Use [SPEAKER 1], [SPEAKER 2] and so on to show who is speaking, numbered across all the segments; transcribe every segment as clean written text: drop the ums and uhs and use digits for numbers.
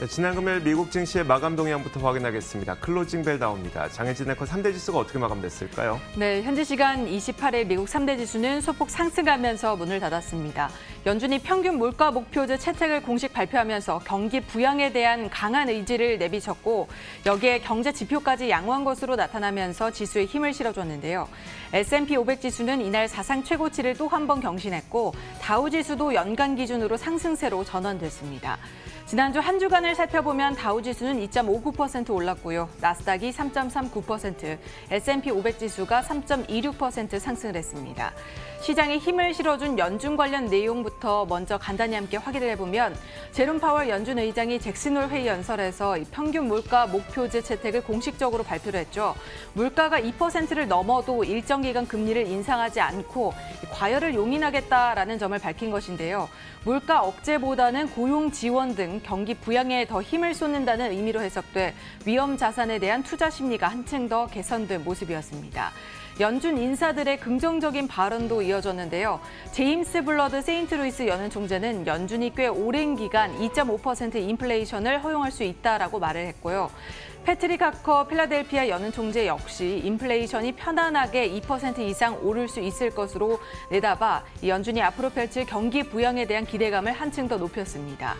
[SPEAKER 1] 네, 지난 금요일 미국 증시의 마감 동향부터 확인하겠습니다. 클로징 벨 나옵니다. 장외진 에코 3대 지수가 어떻게 마감됐을까요?
[SPEAKER 2] 네, 현지 시간 28일 미국 3대 지수는 소폭 상승하면서 문을 닫았습니다. 연준이 평균 물가 목표제 채택을 공식 발표하면서 경기 부양에 대한 강한 의지를 내비쳤고 여기에 경제 지표까지 양호한 것으로 나타나면서 지수에 힘을 실어줬는데요. S&P 500 지수는 이날 사상 최고치를 또 한 번 경신했고 다우 지수도 연간 기준으로 상승세로 전환됐습니다. 지난주 한 주간을 살펴보면 다우지수는 2.59% 올랐고요. 나스닥이 3.39%, S&P 500 지수가 3.26% 상승을 했습니다. 시장에 힘을 실어준 연준 관련 내용부터 먼저 간단히 함께 확인을 해보면 제롬 파월 연준 의장이 잭슨홀 회의 연설에서 평균 물가 목표제 채택을 공식적으로 발표를 했죠. 물가가 2%를 넘어도 일정 기간 금리를 인상하지 않고 과열을 용인하겠다라는 점을 밝힌 것인데요. 물가 억제보다는 고용 지원 등 경기 부양에 더 힘을 쏟는다는 의미로 해석돼 위험 자산에 대한 투자 심리가 한층 더 개선된 모습이었습니다. 연준 인사들의 긍정적인 발언도 이어졌는데요. 제임스 블러드 세인트루이스 연은 총재는 연준이 꽤 오랜 기간 2.5% 인플레이션을 허용할 수 있다라고 말을 했고요. 패트릭 하커 필라델피아 연은 총재 역시 인플레이션이 편안하게 2% 이상 오를 수 있을 것으로 내다봐 연준이 앞으로 펼칠 경기 부양에 대한 기대감을 한층 더 높였습니다.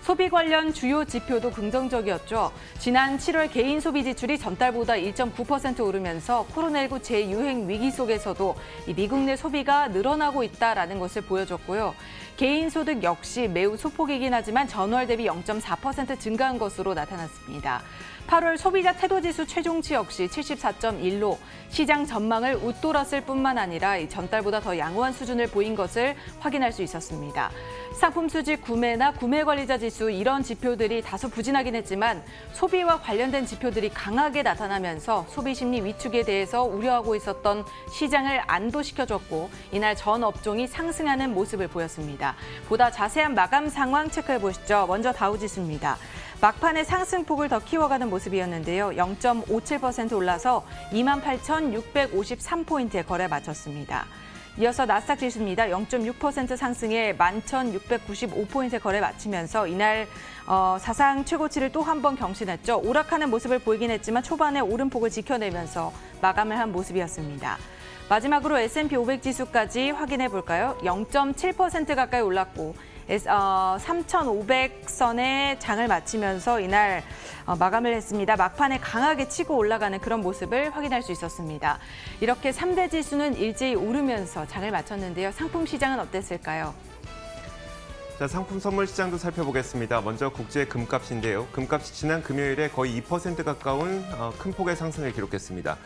[SPEAKER 2] 소비 관련 주요 지표도 긍정적이었죠. 지난 7월 개인 소비 지출이 전달보다 1.9% 오르면서 코로나19 재유행 위기 속에서도 미국 내 소비가 늘어나고 있다는 것을 보여줬고요. 개인 소득 역시 매우 소폭이긴 하지만 전월 대비 0.4% 증가한 것으로 나타났습니다. 8월 소비자 태도지수 최종치 역시 74.1로 시장 전망을 웃돌았을 뿐만 아니라 전달보다 더 양호한 수준을 보인 것을 확인할 수 있었습니다. 상품 수지 구매나 구매 관리자 지수 이런 지표들이 다소 부진하긴 했지만 소비와 관련된 지표들이 강하게 나타나면서 소비 심리 위축에 대해서 우려하고 있었던 시장을 안도시켜줬고 이날 전 업종이 상승하는 모습을 보였습니다. 보다 자세한 마감 상황 체크해 보시죠. 먼저 다우지수입니다. 막판에 상승폭을 더 키워가는 모습이었는데요. 0.57% 올라서 28,653포인트에 거래 마쳤습니다. 이어서 나스닥 지수입니다. 0.6% 상승해 11,695포인트에 거래 마치면서 이날 사상 최고치를 또 한 번 경신했죠. 오락하는 모습을 보이긴 했지만 초반에 오름폭을 지켜내면서 마감을 한 모습이었습니다. 마지막으로 S&P 500 지수까지 확인해 볼까요? 0.7% 가까이 올랐고 3,500선에 장을 마치면서 이날 마감을 했습니다. 막판에 강하게 치고 올라가는 그런 모습을 확인할 수 있었습니다. 이렇게 3대 지수는 일제히 오르면서 장을 마쳤는데요. 상품 시장은 어땠을까요?
[SPEAKER 1] 자, 상품 선물 시장도 살펴보겠습니다. 먼저 국제 금값인데요. 금값이 지난 금요일에 거의 2% 가까운 큰 폭의 상승을 기록했습니다.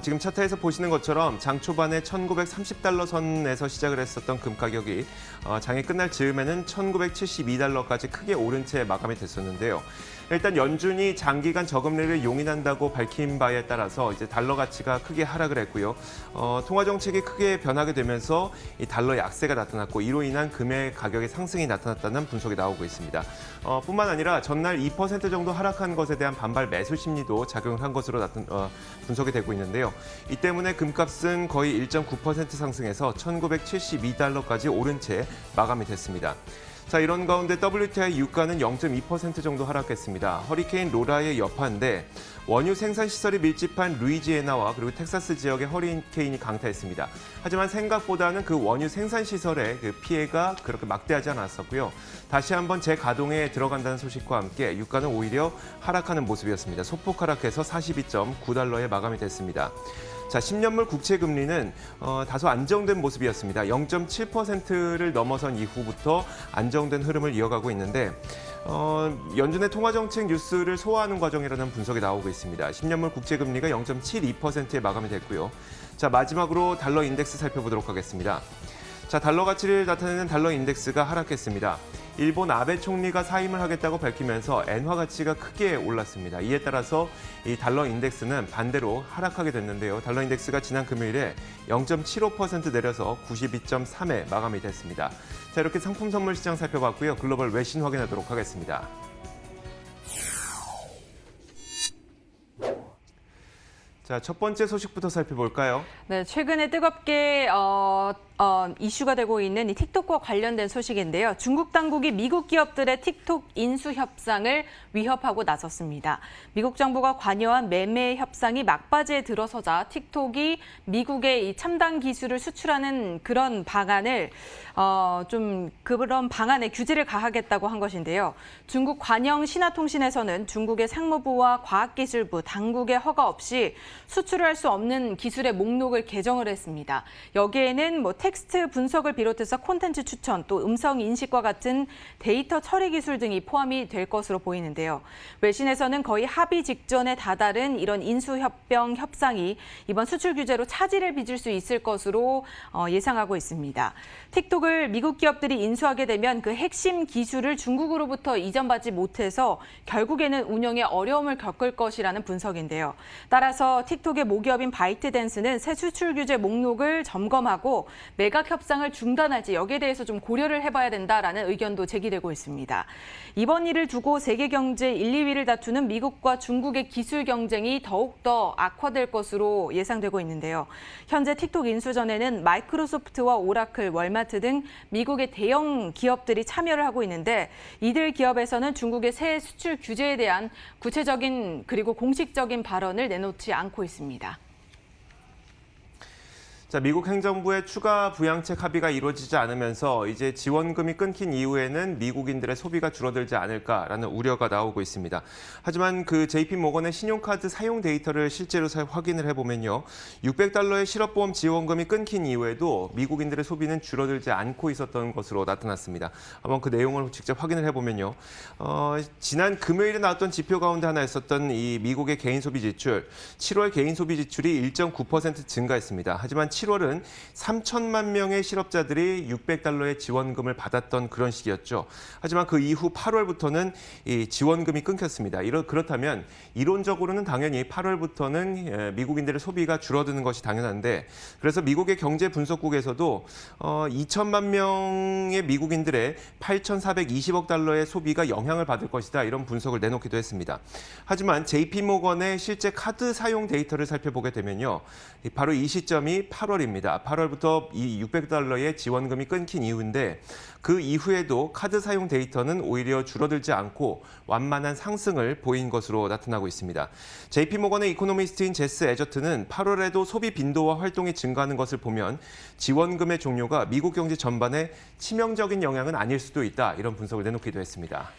[SPEAKER 1] 지금 차트에서 보시는 것처럼 장 초반에 1930달러 선에서 시작을 했었던 금 가격이 장이 끝날 즈음에는 1972달러까지 크게 오른 채 마감이 됐었는데요. 일단 연준이 장기간 저금리를 용인한다고 밝힌 바에 따라서 이제 달러 가치가 크게 하락을 했고요. 통화 정책이 크게 변하게 되면서 이 달러 약세가 나타났고 이로 인한 금의 가격의 상승이 나타났다는 분석이 나오고 있습니다. 뿐만 아니라 전날 2% 정도 하락한 것에 대한 반발 매수 심리도 작용을 한 것으로 분석이 되고 있는데요. 이 때문에 금값은 거의 1.9% 상승해서 1972달러까지 오른 채 마감이 됐습니다. 자, 이런 가운데 WTI 유가는 0.2% 정도 하락했습니다. 허리케인 로라의 여파인데 원유 생산 시설이 밀집한 루이지애나와 그리고 텍사스 지역의 허리케인이 강타했습니다. 하지만 생각보다는 그 원유 생산 시설의 그 피해가 그렇게 막대하지 않았었고요. 다시 한번 재가동에 들어간다는 소식과 함께 유가는 오히려 하락하는 모습이었습니다. 소폭 하락해서 42.9달러에 마감이 됐습니다. 자, 10년물 국채 금리는 다소 안정된 모습이었습니다. 0.7%를 넘어선 이후부터 안정된 흐름을 이어가고 있는데 연준의 통화정책 뉴스를 소화하는 과정이라는 분석이 나오고 있습니다. 10년물 국채 금리가 0.72%에 마감이 됐고요. 자, 마지막으로 달러 인덱스 살펴보도록 하겠습니다. 자, 달러 가치를 나타내는 달러 인덱스가 하락했습니다. 일본 아베 총리가 사임을 하겠다고 밝히면서 엔화 가치가 크게 올랐습니다. 이에 따라서 이 달러 인덱스는 반대로 하락하게 됐는데요. 달러 인덱스가 지난 금요일에 0.75% 내려서 92.3에 마감이 됐습니다. 자, 이렇게 상품 선물 시장 살펴봤고요. 글로벌 외신 확인하도록 하겠습니다. 자, 첫 번째 소식부터 살펴볼까요?
[SPEAKER 2] 네, 최근에 뜨겁게 이슈가 되고 있는 이 틱톡과 관련된 소식인데요. 중국 당국이 미국 기업들의 틱톡 인수 협상을 위협하고 나섰습니다. 미국 정부가 관여한 매매 협상이 막바지에 들어서자 틱톡이 미국의 이 첨단 기술을 수출하는 그런 방안을 그런 방안에 규제를 가하겠다고 한 것인데요. 중국 관영 신화통신에서는 중국의 상무부와 과학기술부, 당국의 허가 없이 수출을 할 수 없는 기술의 목록을 개정을 했습니다. 여기에는 텍스트 분석을 비롯해서 콘텐츠 추천, 또 음성 인식과 같은 데이터 처리 기술 등이 포함이 될 것으로 보이는데요. 외신에서는 거의 합의 직전에 다다른 이런 인수협병 협상이 이번 수출 규제로 차질을 빚을 수 있을 것으로 예상하고 있습니다. 틱톡을 미국 기업들이 인수하게 되면 그 핵심 기술을 중국으로부터 이전받지 못해서 결국에는 운영에 어려움을 겪을 것이라는 분석인데요. 따라서 틱톡의 모기업인 바이트댄스는 새 수출 규제 목록을 점검하고 매각 협상을 중단할지 여기에 대해서 좀 고려를 해봐야 된다라는 의견도 제기되고 있습니다. 이번 일을 두고 세계 경제 1, 2위를 다투는 미국과 중국의 기술 경쟁이 더욱더 악화될 것으로 예상되고 있는데요. 현재 틱톡 인수 전에는 마이크로소프트와 오라클, 월마트 등 미국의 대형 기업들이 참여를 하고 있는데 이들 기업에서는 중국의 새 수출 규제에 대한 구체적인 그리고 공식적인 발언을 내놓지 않고 있습니다.
[SPEAKER 1] 자, 미국 행정부의 추가 부양책 합의가 이루어지지 않으면서 이제 지원금이 끊긴 이후에는 미국인들의 소비가 줄어들지 않을까라는 우려가 나오고 있습니다. 하지만 그 JP모건의 신용카드 사용 데이터를 실제로 확인을 해보면요. $600의 실업보험 지원금이 끊긴 이후에도 미국인들의 소비는 줄어들지 않고 있었던 것으로 나타났습니다. 한번 그 내용을 직접 확인을 해보면요. 지난 금요일에 나왔던 지표 가운데 하나였었던 이 미국의 개인 소비 지출, 7월 개인 소비 지출이 1.9% 증가했습니다. 하지만 7월은 3천만 명의 실업자들이 $600의 지원금을 받았던 그런 시기였죠. 하지만 그 이후 8월부터는 이 지원금이 끊겼습니다. 그렇다면 이론적으로는 당연히 8월부터는 미국인들의 소비가 줄어드는 것이 당연한데 그래서 미국의 경제 분석국에서도 2천만 명의 미국인들의 $8,420억 소비가 영향을 받을 것이다 이런 분석을 내놓기도 했습니다. 하지만 JP모건의 실제 카드 사용 데이터를 살펴보게 되면요. 바로 이 시점이 8월입니다. 8월부터 이 $600의 지원금이 끊긴 이후인데 그 이후에도 카드 사용 데이터는 오히려 줄어들지 않고 완만한 상승을 보인 것으로 나타나고 있습니다. JP모건의 이코노미스트인 제스 에저트는 8월에도 소비 빈도와 활동이 증가하는 것을 보면 지원금의 종료가 미국 경제 전반에 치명적인 영향은 아닐 수도 있다 이런 분석을 내놓기도 했습니다.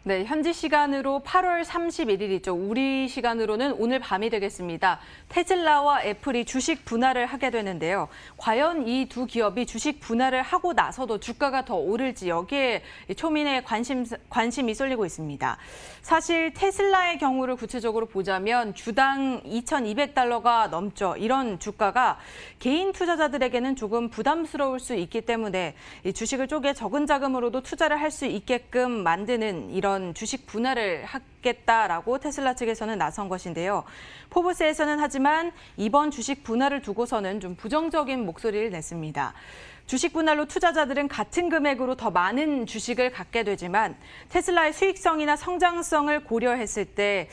[SPEAKER 2] 네, 현지 시간으로 8월 31일이죠. 우리 시간으로는 오늘 밤이 되겠습니다. 테슬라와 애플이 주식 분할을 하게 되는데요. 과연 이 두 기업이 주식 분할을 하고 나서도 주가가 더 오를지 여기에 초민의 관심이 쏠리고 있습니다. 사실 테슬라의 경우를 구체적으로 보자면 주당 $2,200가 넘죠. 이런 주가가 개인 투자자들에게는 조금 부담스러울 수 있기 때문에 이 주식을 쪼개 적은 자금으로도 투자를 할 수 있게끔 만드는 이런 주식 분할을 하겠다라고 테슬라 측에서는 나선 것인데요. 포브스에서는 하지만 이번 주식 분할을 두고서는 좀 부정적인 목소리를 냈습니다. 주식 분할로 투자자들은 같은 금액으로 더 많은 주식을 갖게 되지만 테슬라의 수익성이나 성장성을 고려했을 때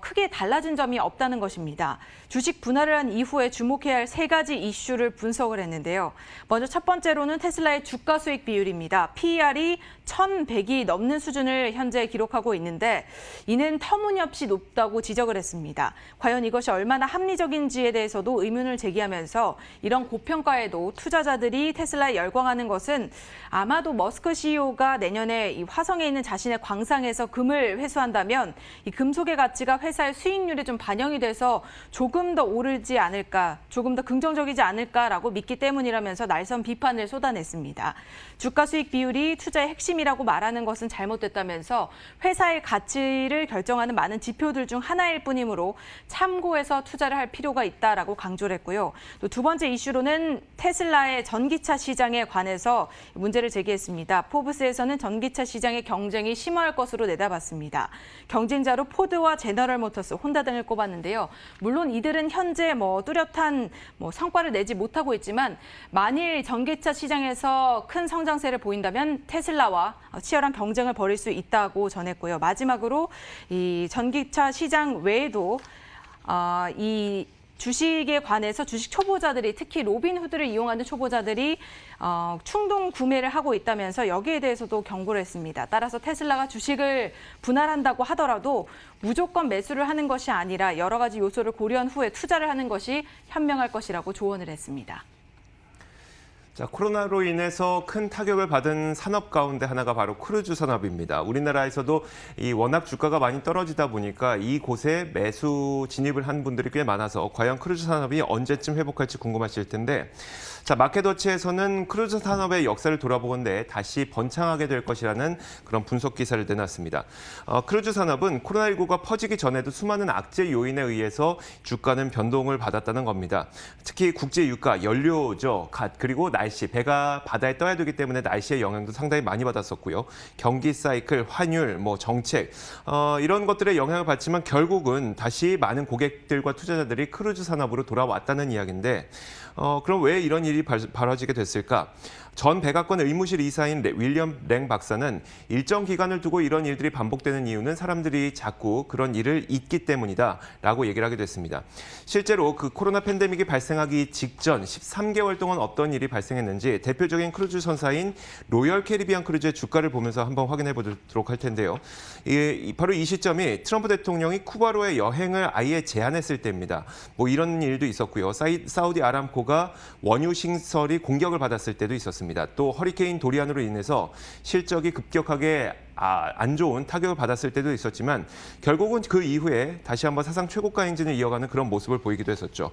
[SPEAKER 2] 크게 달라진 점이 없다는 것입니다. 주식 분할을 한 이후에 주목해야 할 세 가지 이슈를 분석을 했는데요. 먼저 첫 번째로는 테슬라의 주가 수익 비율입니다. PER이 1,100이 넘는 수준을 현재 기록하고 있는데 이는 터무니없이 높다고 지적을 했습니다. 과연 이것이 얼마나 합리적인지에 대해서도 의문을 제기하면서 이런 고평가에도 투자자들이 테슬라에 열광하는 것은 아마도 머스크 CEO가 내년에 이 화성에 있는 자신의 광상에서 금을 회수한다면 이 금속의 가치가 회사의 수익률에 좀 반영이 돼서 조금 더 오르지 않을까, 조금 더 긍정적이지 않을까라고 믿기 때문이라면서 날선 비판을 쏟아냈습니다. 주가 수익 비율이 투자의 핵심이라고 말하는 것은 잘못됐다면서 회사의 가치를 결정하는 많은 지표들 중 하나일 뿐이므로 참고해서 투자를 할 필요가 있다라고 강조를 했고요. 또 두 번째 이슈로는 테슬라의 전기차 시장에 관해서 문제를 제기했습니다. 포브스에서는 전기차 시장의 경쟁이 심화할 것으로 내다봤습니다. 경쟁자로 포드와 제너럴 모터스, 혼다 등을 꼽았는데요. 물론 이들은 현재 뚜렷한 성과를 내지 못하고 있지만 만일 전기차 시장에서 큰 성장세를 보인다면 테슬라와 치열한 경쟁을 벌일 수 있다고 전했고요. 마지막으로 이 전기차 시장 외에도 이 주식에 관해서 주식 초보자들이 특히 로빈후드를 이용하는 초보자들이 충동 구매를 하고 있다면서 여기에 대해서도 경고를 했습니다. 따라서 테슬라가 주식을 분할한다고 하더라도 무조건 매수를 하는 것이 아니라 여러 가지 요소를 고려한 후에 투자를 하는 것이 현명할 것이라고 조언을 했습니다.
[SPEAKER 1] 자, 코로나로 인해서 큰 타격을 받은 산업 가운데 하나가 바로 크루즈 산업입니다. 우리나라에서도 이 워낙 주가가 많이 떨어지다 보니까 이곳에 매수 진입을 한 분들이 꽤 많아서 과연 크루즈 산업이 언제쯤 회복할지 궁금하실 텐데, 자, 마켓워치에서는 크루즈 산업의 역사를 돌아보건대 다시 번창하게 될 것이라는 그런 분석 기사를 내놨습니다. 크루즈 산업은 코로나19가 퍼지기 전에도 수많은 악재 요인에 의해서 주가는 변동을 받았다는 겁니다. 특히 국제 유가, 연료죠, 그리고 날씨, 배가 바다에 떠야 되기 때문에 날씨의 영향도 상당히 많이 받았었고요. 경기 사이클, 환율, 정책 이런 것들의 영향을 받지만 결국은 다시 많은 고객들과 투자자들이 크루즈 산업으로 돌아왔다는 이야기인데, 그럼 왜 이런 일이 벌어지게 됐을까? 전 백악관 의무실 이사인 윌리엄 랭 박사는 일정 기간을 두고 이런 일들이 반복되는 이유는 사람들이 자꾸 그런 일을 잊기 때문이다라고 얘기를 하게 됐습니다. 실제로 그 코로나 팬데믹이 발생하기 직전 13개월 동안 어떤 일이 발생했는지 대표적인 크루즈 선사인 로열 캐리비안 크루즈의 주가를 보면서 한번 확인해 보도록 할 텐데요. 바로 이 시점이 트럼프 대통령이 쿠바로의 여행을 아예 제한했을 때입니다. 이런 일도 있었고요. 사우디 아람코가 원유 신설이 공격을 받았을 때도 있었습니다. 또 허리케인 도리안으로 인해서 실적이 급격하게 안 좋은 타격을 받았을 때도 있었지만 결국은 그 이후에 다시 한번 사상 최고가 행진을 이어가는 그런 모습을 보이기도 했었죠.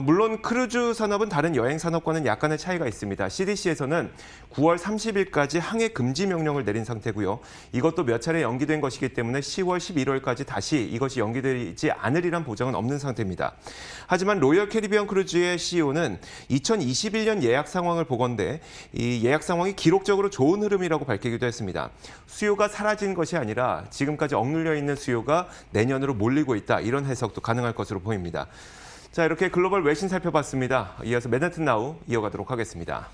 [SPEAKER 1] 물론 크루즈 산업은 다른 여행 산업과는 약간의 차이가 있습니다. CDC에서는 9월 30일까지 항해 금지 명령을 내린 상태고요. 이것도 몇 차례 연기된 것이기 때문에 10월, 11월까지 다시 이것이 연기되지 않으리란 보장은 없는 상태입니다. 하지만 로열 캐리비안 크루즈의 CEO는 2021년 예약 상황을 보건대 이 예약 상황이 기록적으로 좋은 흐름이라고 밝히기도 했습니다. 수요가 사라진 것이 아니라 지금까지 억눌려 있는 수요가 내년으로 몰리고 있다. 이런 해석도 가능할 것으로 보입니다. 자, 이렇게 글로벌 외신 살펴봤습니다. 이어서 맨해튼 나우 이어가도록 하겠습니다.